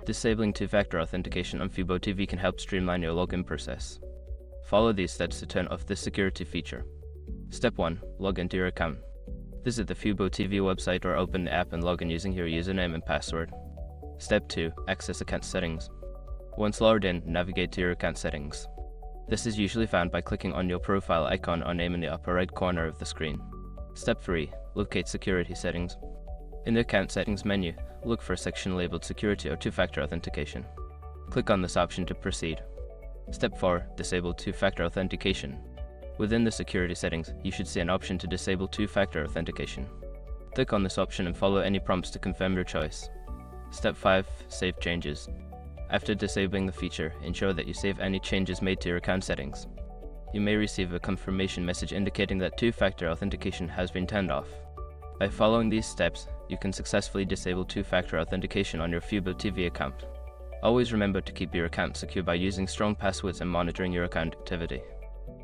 Disabling two-factor authentication on FuboTV can help streamline your login process. Follow these steps to turn off this security feature. Step 1. Log into your account. Visit the FuboTV website or open the app and log in using your username and password. Step 2. Access account settings. Once logged in, navigate to your account settings. This is usually found by clicking on your profile icon or name in the upper right corner of the screen. Step 3. Locate security settings. In the account settings menu, look for a section labeled Security or Two-Factor Authentication. Click on this option to proceed. Step 4. Disable two-factor authentication. Within the security settings, you should see an option to disable two-factor authentication. Click on this option and follow any prompts to confirm your choice. Step 5. Save changes. After disabling the feature, ensure that you save any changes made to your account settings. You may receive a confirmation message indicating that two-factor authentication has been turned off. By following these steps, you can successfully disable two-factor authentication on your FuboTV account. Always remember to keep your account secure by using strong passwords and monitoring your account activity.